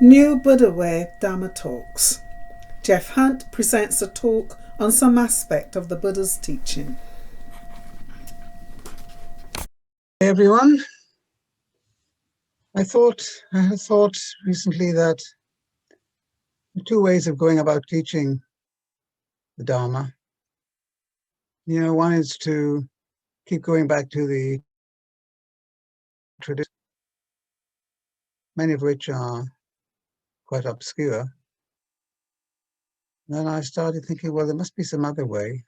New Buddha-ware Dharma Talks. Geoff Hunt presents a talk on some aspect of the Buddha's teaching. Hey everyone, I had thought recently that there are two ways of going about teaching the Dharma. One is to keep going back to the tradition, many of which are quite obscure. Then I started thinking, well, there must be some other way.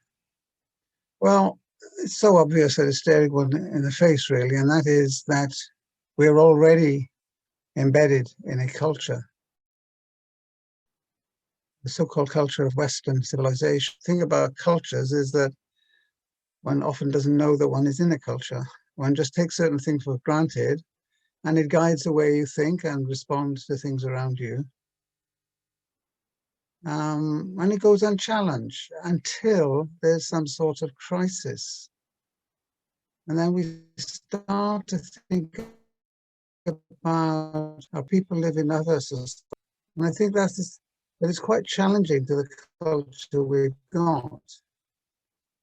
Well, it's so obvious that it's staring one in the face, really, and that is that we're already embedded in a culture, the so-called culture of Western civilization. The thing about cultures is that one often doesn't know that one is in a culture. One just takes certain things for granted, and it guides the way you think and respond to things around you. And it goes unchallenged until there's some sort of crisis. And then we start to think about how people live in other societies. And I think that is quite challenging to the culture we've got.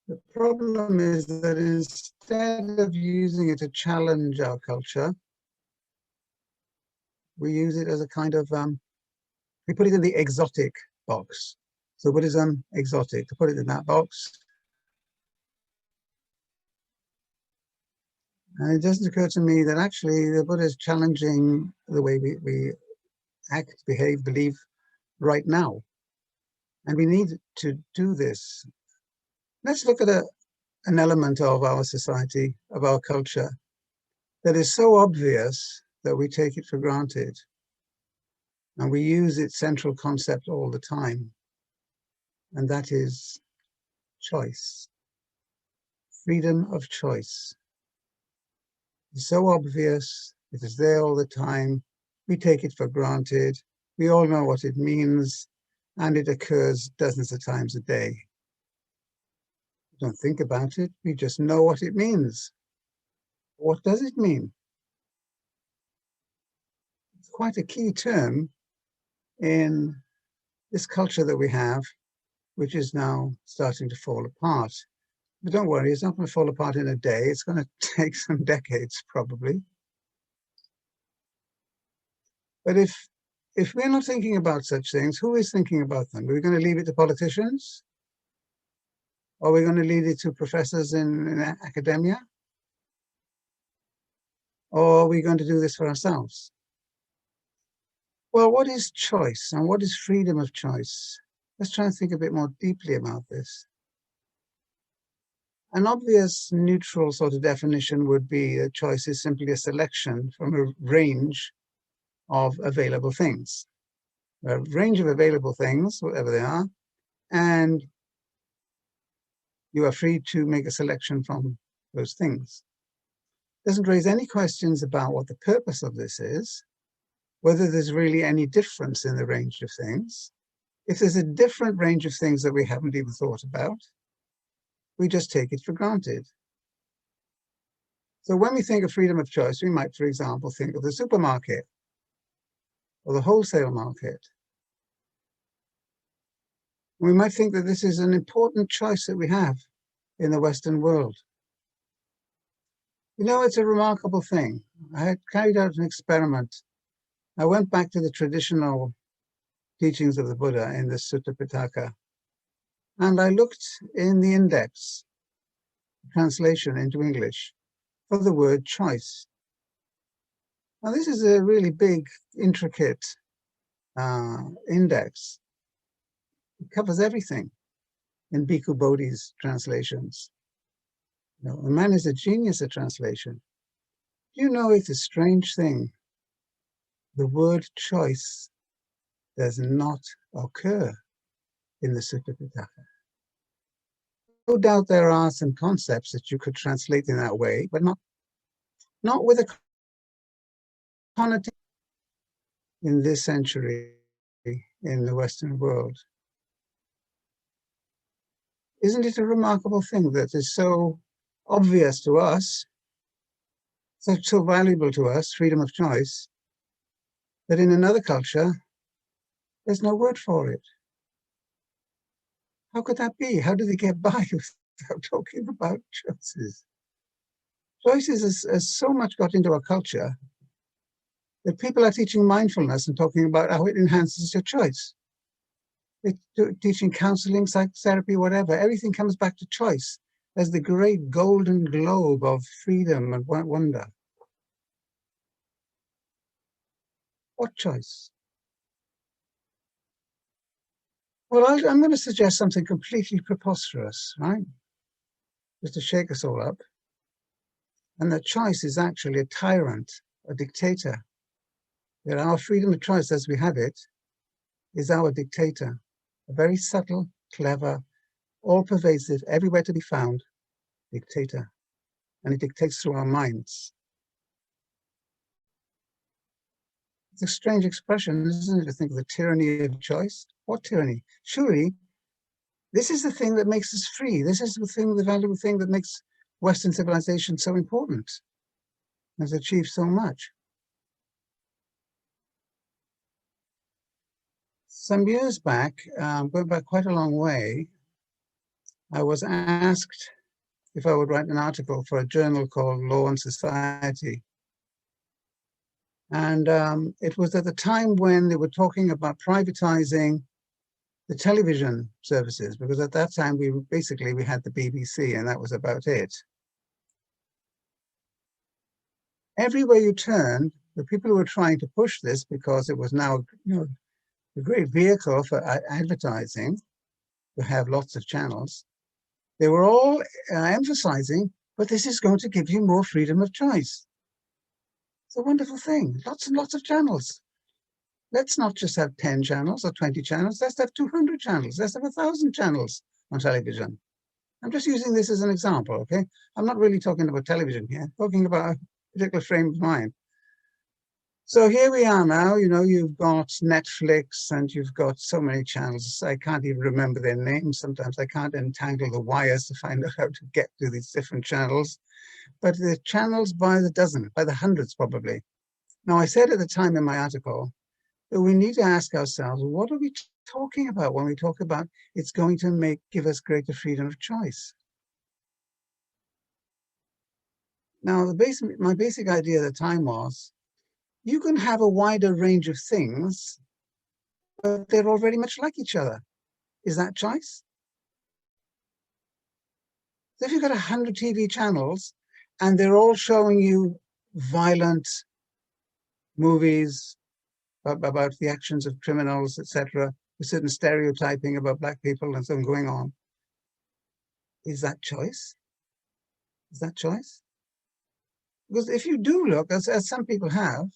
The problem is that instead of using it to challenge our culture, we use it as a kind of, we put it in the exotic box. So Buddhism, exotic, to put it in that box. And it doesn't occur to me that actually the Buddha is challenging the way we act, behave, believe right now. And we need to do this. Let's look at an element of our society, of our culture, that is so obvious that we take it for granted. And we use its central concept all the time. And that is choice. Freedom of choice. It's so obvious, it is there all the time, we take it for granted, we all know what it means, and it occurs dozens of times a day. We don't think about it, we just know what it means. What does it mean? It's quite a key term in this culture that we have, which is now starting to fall apart. But don't worry, it's not going to fall apart in a day. It's going to take some decades, probably. But if we're not thinking about such things, who is thinking about them? Are we going to leave it to politicians? Or are we going to leave it to professors in academia? Or are we going to do this for ourselves? Well, what is choice and what is freedom of choice? Let's try and think a bit more deeply about this. An obvious neutral sort of definition would be that choice is simply a selection from a range of available things. A range of available things, whatever they are, and you are free to make a selection from those things. It doesn't raise any questions about what the purpose of this is, whether there's really any difference in the range of things. If there's a different range of things that we haven't even thought about, we just take it for granted. So when we think of freedom of choice, we might, for example, think of the supermarket or the wholesale market. We might think that this is an important choice that we have in the Western world. It's a remarkable thing. I had carried out an experiment. I went back to the traditional teachings of the Buddha in the Sutta Pitaka, and I looked in the index, translation into English, for the word choice. Now, this is a really big, intricate index. It covers everything in Bhikkhu Bodhi's translations. The man is a genius at translation. Do you know it's a strange thing? The word choice does not occur in the Sutta Pitaka. No doubt there are some concepts that you could translate in that way, but not with a connotation in this century in the Western world. Isn't it a remarkable thing that is so obvious to us, so valuable to us, freedom of choice, that in another culture, there's no word for it. How could that be? How do they get by without talking about choices? Choices has so much got into our culture that people are teaching mindfulness and talking about how it enhances your choice. They're teaching counseling, psychotherapy, whatever. Everything comes back to choice as the great golden globe of freedom and wonder. What choice? Well, I'm going to suggest something completely preposterous, right? Just to shake us all up. And that choice is actually a tyrant, a dictator. That our freedom of choice as we have it is our dictator. A very subtle, clever, all-pervasive, everywhere to be found dictator. And it dictates through our minds. It's a strange expression, isn't it, to think of the tyranny of choice? What tyranny? Surely, this is the thing that makes us free. This is the thing, the valuable thing that makes Western civilization so important, has achieved so much. Some years back, going back quite a long way, I was asked if I would write an article for a journal called Law and Society. And it was at the time when they were talking about privatizing the television services, because at that time we had the BBC and that was about it. Everywhere you turned, the people who were trying to push this, because it was now, a great vehicle for advertising, to have lots of channels, they were all emphasizing, but this is going to give you more freedom of choice. It's a wonderful thing. Lots and lots of channels. Let's not just have 10 channels or 20 channels. Let's have 200 channels. Let's have 1,000 channels on television. I'm just using this as an example, okay? I'm not really talking about television here. I'm talking about a particular frame of mind. So here we are now, you've got Netflix and you've got so many channels. I can't even remember their names. Sometimes I can't untangle the wires to find out how to get to these different channels. But the channels by the dozen, by the hundreds probably. Now, I said at the time in my article that we need to ask ourselves, what are we talking about when we talk about it's going to give us greater freedom of choice? Now, my basic idea at the time was, you can have a wider range of things, but they're all very much like each other. Is that choice? So if you've got 100 TV channels and they're all showing you violent movies about the actions of criminals, etc., a certain stereotyping about black people and so on going on, is that choice? Is that choice? Because if you do look, as some people have,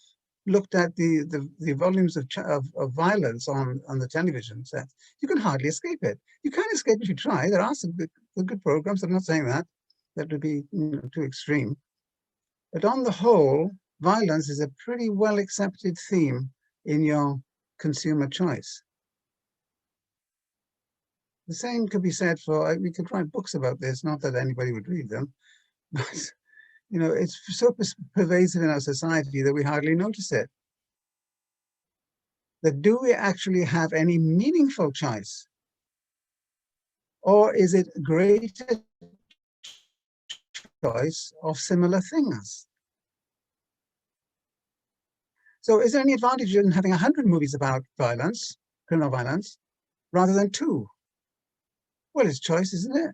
looked at the volumes of violence on the television set, you can hardly escape it. You can't escape if you try. There are some good programs. I'm not saying that. That would be too extreme. But on the whole, violence is a pretty well accepted theme in your consumer choice. The same could be said for, we could write books about this, not that anybody would read them, but it's so pervasive in our society that we hardly notice it. That do we actually have any meaningful choice? Or is it greater choice of similar things? So is there any advantage in having 100 movies about violence, criminal violence, rather than 2? Well, it's choice, isn't it?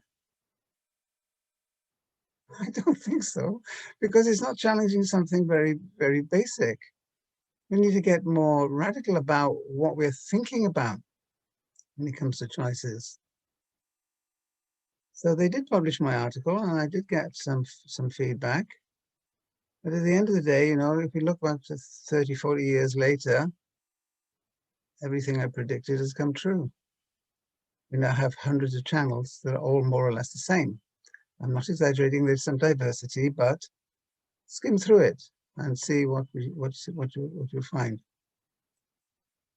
I don't think so, because it's not challenging something very, very basic. We need to get more radical about what we're thinking about when it comes to choices. So they did publish my article, and I did get some feedback. But at the end of the day, if we look back to 30, 40 years later, everything I predicted has come true. We now have hundreds of channels that are all more or less the same. I'm not exaggerating, there's some diversity, but skim through it and see what you find.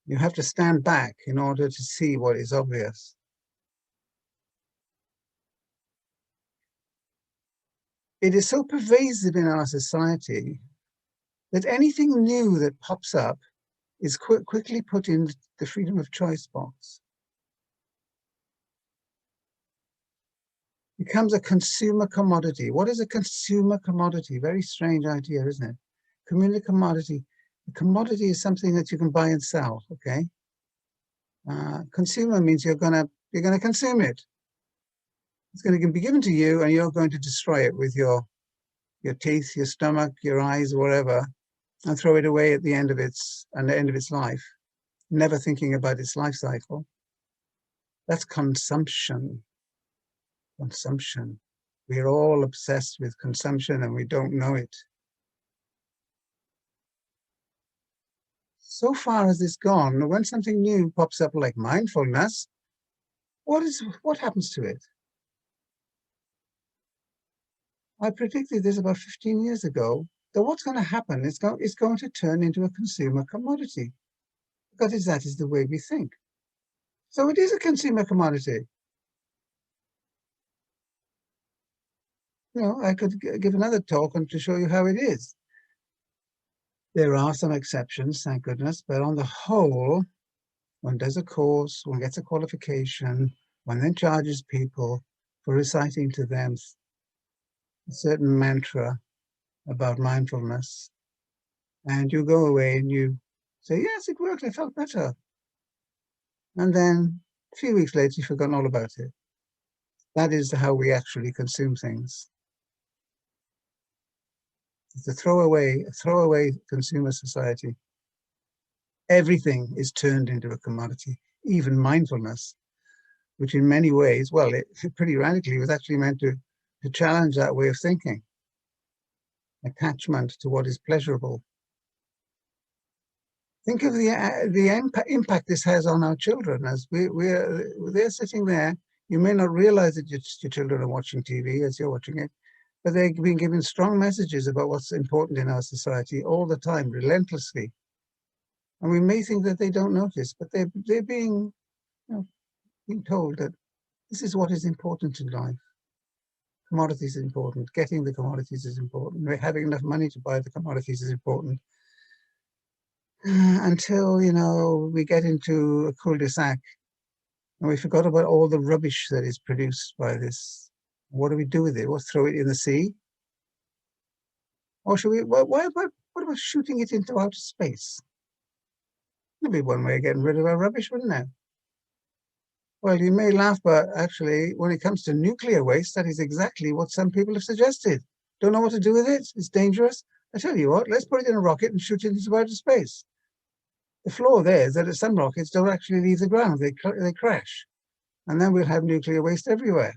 You have to stand back in order to see what is obvious. It is so pervasive in our society that anything new that pops up is quickly put in the freedom of choice box. Becomes a consumer commodity. What is a consumer commodity? Very strange idea, isn't it? Community commodity. A commodity is something that you can buy and sell. Okay. Consumer means you're gonna consume it. It's going to be given to you, and you're going to destroy it with your teeth, your stomach, your eyes, whatever, and throw it away at the end of its life, never thinking about its life cycle. That's consumption. Consumption. We're all obsessed with consumption, and we don't know it. So far has this gone, when something new pops up like mindfulness, what happens to it? I predicted this about 15 years ago, that what's going to happen is going to turn into a consumer commodity, because that is the way we think. So it is a consumer commodity. You know, I could give another talk to show you how it is. There are some exceptions, thank goodness, but on the whole, one does a course, one gets a qualification, one then charges people for reciting to them a certain mantra about mindfulness, and you go away and you say, yes, it worked, I felt better. And then a few weeks later, you've forgotten all about it. That is how we actually consume things. It's a throwaway consumer society. Everything is turned into a commodity, even mindfulness, which in many ways, well, it pretty radically was actually meant to challenge that way of thinking. Attachment to what is pleasurable. Think of the impact this has on our children. As they're sitting there, you may not realize that your children are watching TV as you're watching it, but they've been given strong messages about what's important in our society all the time, relentlessly. And we may think that they don't notice, but they're being, being told that this is what is important in life. Commodities is important. Getting the commodities is important. Having enough money to buy the commodities is important. Until, we get into a cul-de-sac and we forgot about all the rubbish that is produced by this. What do we do with it? We'll throw it in the sea? Or should we, what about shooting it into outer space? That'd be one way of getting rid of our rubbish, wouldn't it? Well, you may laugh, but actually, when it comes to nuclear waste, that is exactly what some people have suggested. Don't know what to do with it? It's dangerous. I tell you what, let's put it in a rocket and shoot it into outer space. The flaw there is that some rockets don't actually leave the ground. They crash. And then we'll have nuclear waste everywhere.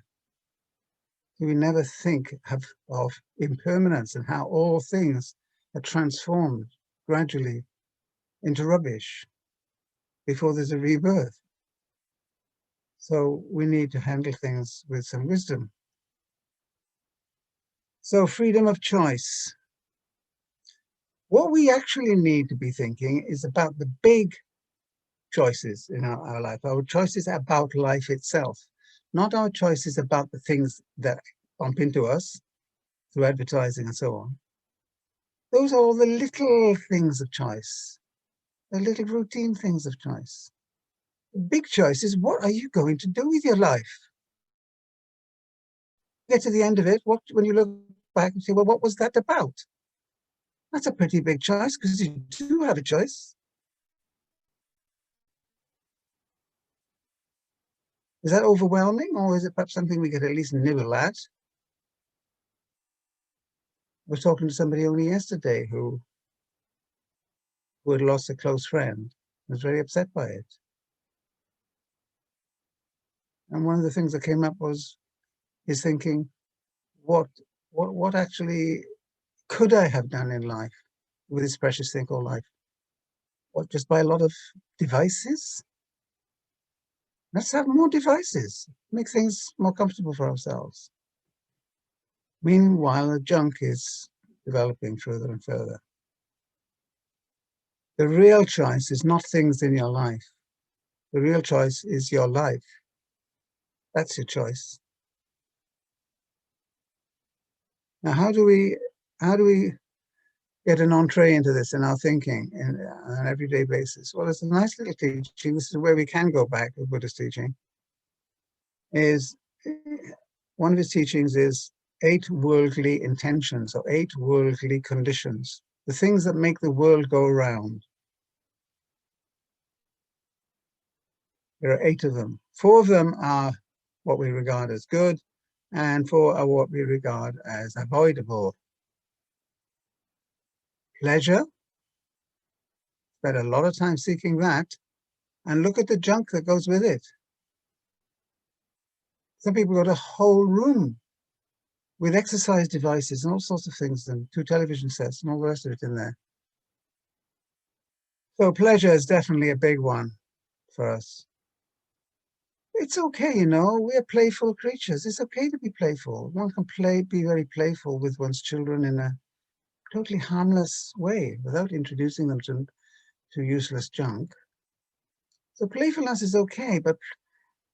We never think of impermanence and how all things are transformed gradually into rubbish before there's a rebirth. So we need to handle things with some wisdom. So freedom of choice. What we actually need to be thinking is about the big choices in our life, our choices about life itself, not our choices about the things that bump into us through advertising and so on. Those are all the little things of choice, the little routine things of choice. The big choice is, what are you going to do with your life? Get to the end of it, when you look back and say, well, what was that about? That's a pretty big choice, because you do have a choice. Is that overwhelming, or is it perhaps something we could at least nibble at? I was talking to somebody only yesterday who had lost a close friend, and was very upset by it. And one of the things that came up was his thinking, what actually could I have done in life with this precious thing called life? What, just buy a lot of devices? Let's have more devices, make things more comfortable for ourselves. Meanwhile, the junk is developing further and further. The real choice is not things in your life. The real choice is your life. That's your choice. Now, how do we get an entree into this in our thinking on an everyday basis? Well, it's a nice little teaching. This is where we can go back to Buddhist teaching. Is one of his teachings is 8 worldly intentions, or 8 worldly conditions, the things that make the world go round. There are 8 of them. 4 of them are what we regard as good, and 4 are what we regard as avoidable. Pleasure, spend a lot of time seeking that, and look at the junk that goes with it. Some people got a whole room with exercise devices and all sorts of things, and 2 television sets and all the rest of it in there. So pleasure is definitely a big one for us. It's okay, you know, we're playful creatures. It's okay to be playful. One can be very playful with one's children in a totally harmless way without introducing them to useless junk. So playfulness is okay, but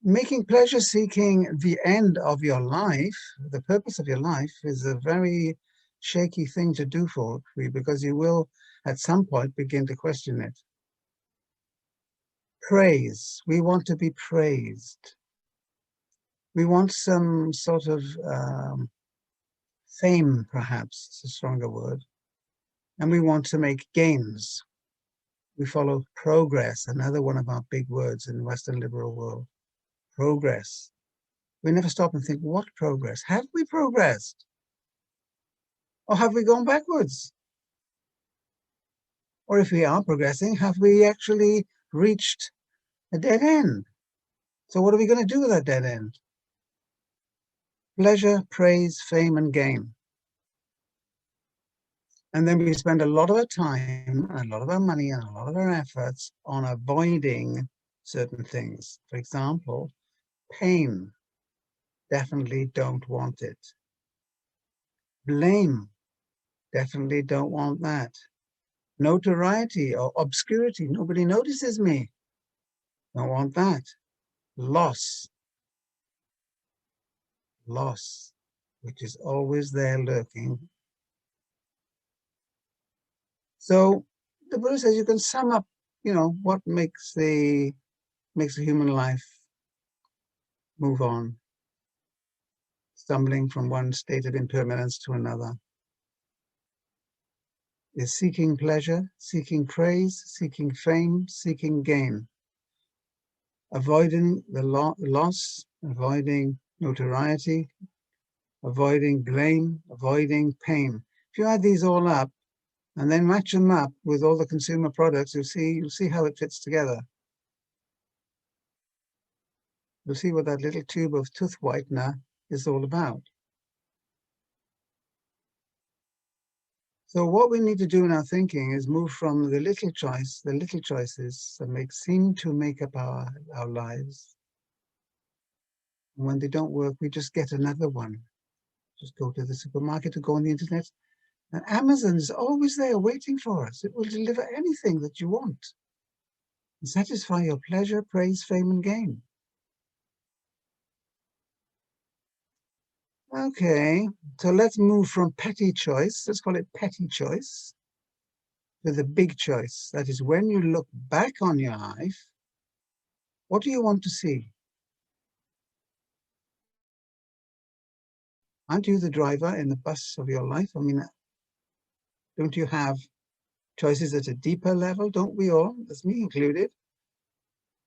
making pleasure seeking the end of your life, the purpose of your life, is a very shaky thing to do for you, because you will at some point begin to question it. Praise. We want to be praised. We want some sort of fame, perhaps, it's a stronger word. And we want to make gains. We follow progress, another one of our big words in the Western liberal world. Progress. We never stop and think, what progress? Have we progressed? Or have we gone backwards? Or if we are progressing, have we actually reached a dead end? So what are we going to do with that dead end? Pleasure, praise, fame, and gain. And then we spend a lot of our time, and a lot of our money, and a lot of our efforts on avoiding certain things. For example, pain. Definitely don't want it. Blame. Definitely don't want that. Notoriety or obscurity. Nobody notices me. Don't want that. Loss. Loss, which is always there lurking. So the Buddha says you can sum up, you know, what makes the human life move on, stumbling from one state of impermanence to another, is seeking pleasure, seeking praise, seeking fame, seeking gain, avoiding the loss, avoiding notoriety, avoiding blame, avoiding pain. If you add these all up and then match them up with all the consumer products, you'll see how it fits together. You'll see what that little tube of tooth whitener is all about. So what we need to do in our thinking is move from the little choices that seem to make up our lives. And when they don't work, we just get another one. Just go to the supermarket or go on the internet. And Amazon is always there waiting for us. It will deliver anything that you want and satisfy your pleasure, praise, fame, and gain. Okay, so let's move from petty choice, let's call it petty choice, to the big choice. That is, when you look back on your life, what do you want to see? Aren't you the driver in the bus of your life? I mean, don't you have choices at a deeper level? Don't we all? That's me included.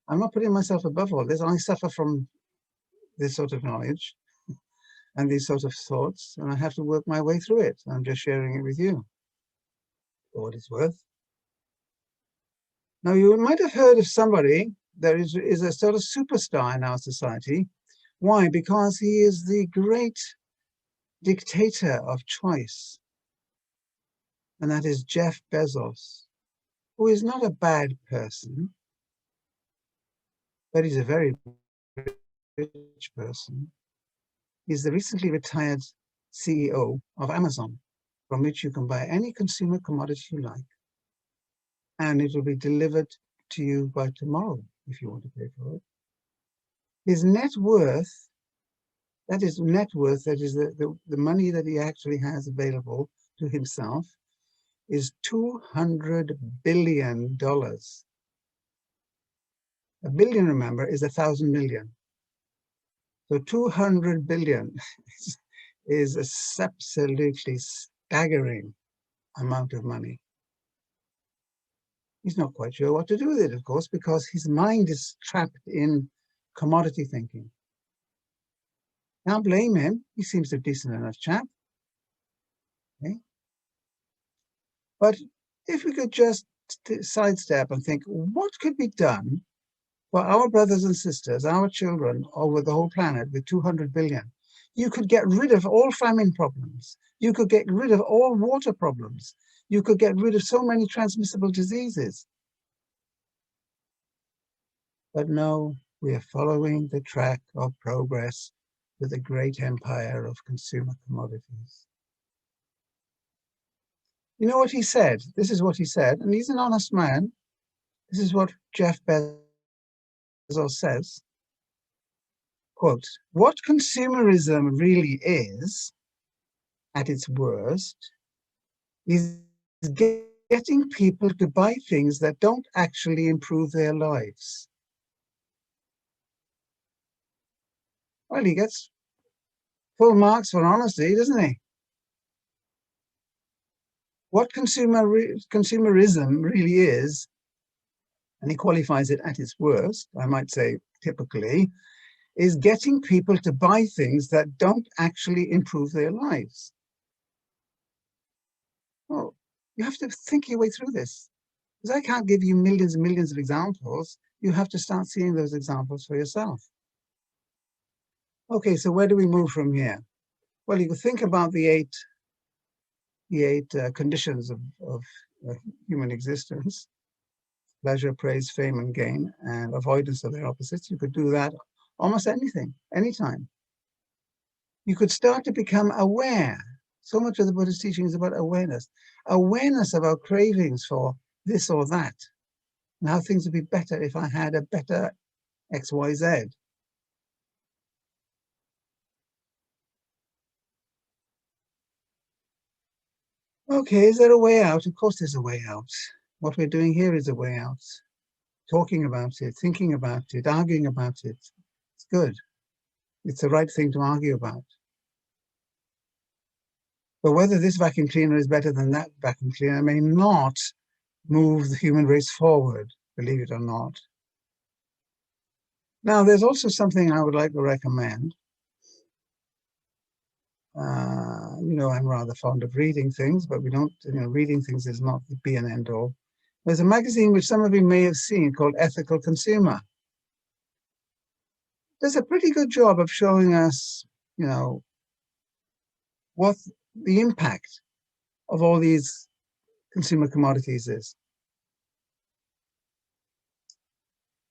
I'm not putting myself above all this. I suffer from this sort of knowledge and these sort of thoughts, and I have to work my way through it. I'm just sharing it with you for what it's worth. Now, you might have heard of somebody that is a sort of superstar in our society. Why? Because he is the great dictator of choice, and that is Jeff Bezos, who is not a bad person, but he's a very rich person. He's the recently retired CEO of Amazon, from which you can buy any consumer commodity you like, and it will be delivered to you by tomorrow if you want to pay for it. His net worth, that is the money that he actually has available to himself, is $200 billion. A billion, remember, is 1,000 million. So 200 billion is a absolutely staggering amount of money. He's not quite sure what to do with it, of course, because his mind is trapped in commodity thinking. Can't blame him. He seems a decent enough chap. Okay? But if we could just sidestep and think, what could be done for our brothers and sisters, our children over the whole planet with 200 billion? You could get rid of all famine problems. You could get rid of all water problems. You could get rid of so many transmissible diseases. But no, we are following the track of progress with the great empire of consumer commodities. You know what he said? This is what he said, and he's an honest man. This is what Jeff Bezos says. Quote, what consumerism really is, at its worst, is getting people to buy things that don't actually improve their lives. Well, he gets full marks for honesty, doesn't he? What consumerism really is, and he qualifies it at its worst, I might say typically, is getting people to buy things that don't actually improve their lives. Well, you have to think your way through this. Because I can't give you millions and millions of examples. You have to start seeing those examples for yourself. Okay, so where do we move from here? Well, you can think about the eight conditions of human existence: pleasure, praise, fame, and gain, and avoidance of their opposites. You could do that almost anything, anytime. You could start to become aware. So much of the Buddhist teaching is about awareness. Awareness of our cravings for this or that, and how things would be better if I had a better X, Y, Z. Okay, is there a way out? Of course there's a way out. What we're doing here is a way out. Talking about it, thinking about it, arguing about it. It's good. It's the right thing to argue about. But whether this vacuum cleaner is better than that vacuum cleaner may not move the human race forward, believe it or not. Now, there's also something I would like to recommend. You know, I'm rather fond of reading things, but we don't, reading things is not the be and end all. There's a magazine which some of you may have seen called Ethical Consumer. Does a pretty good job of showing us, what the impact of all these consumer commodities is.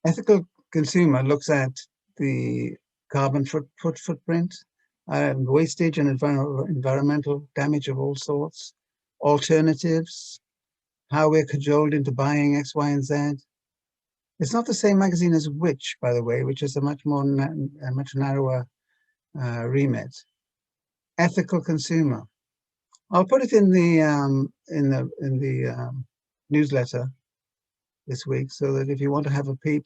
Ethical Consumer looks at the carbon footprint, wastage and environmental damage of all sorts, alternatives, how we're cajoled into buying X, Y, and Z. It's not the same magazine as Which, by the way, which is a much narrower remit. Ethical Consumer. I'll put it in the newsletter this week, so that if you want to have a peep,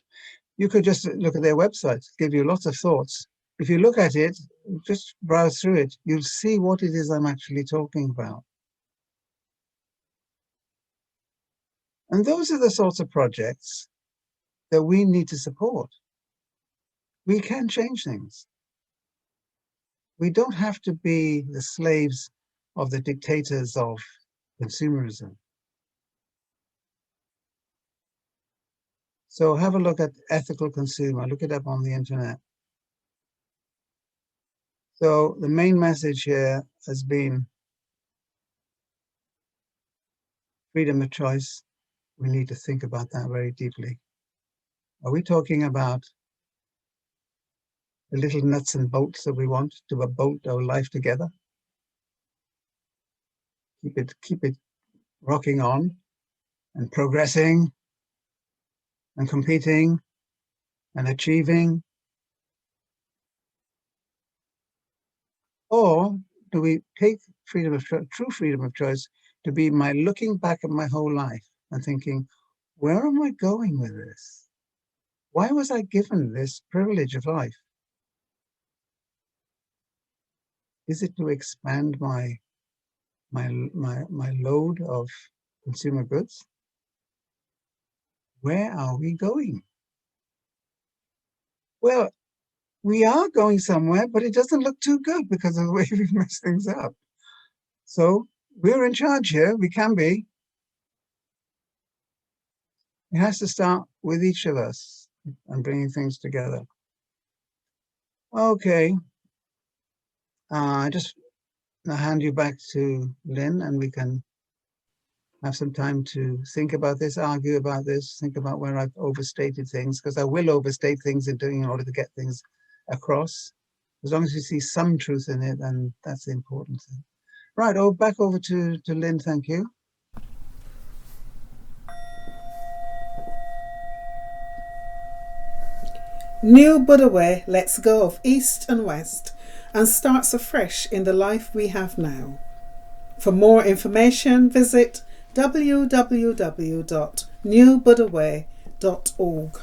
you could just look at their website. Give you lots of thoughts. If you look at it, just browse through it, you'll see what it is I'm actually talking about. And those are the sorts of projects that we need to support. We can change things. We don't have to be the slaves of the dictators of consumerism. So have a look at Ethical Consumer, look it up on the internet. So the main message here has been freedom of choice. We need to think about that very deeply. Are we talking about the little nuts and bolts that we want to bolt our life together? Keep it rocking on and progressing and competing and achieving? Or do we take true freedom of choice, to be my looking back at my whole life and thinking, where am I going with this? Why was I given this privilege of life? Is it to expand my load of consumer goods? Where are we going? Well, we are going somewhere, but it doesn't look too good because of the way we've messed things up. So we're in charge here. We can be. It has to start with each of us and bringing things together. Okay. I just hand you back to Lynn, and we can have some time to think about this, argue about this, think about where I've overstated things, because I will overstate things in order to get things across. As long as you see some truth in it, then that's the important thing. Right, back over to Lynn, thank you. New Buddha Way lets go of East and West and starts afresh in the life we have now. For more information, visit www.newbuddhaway.org.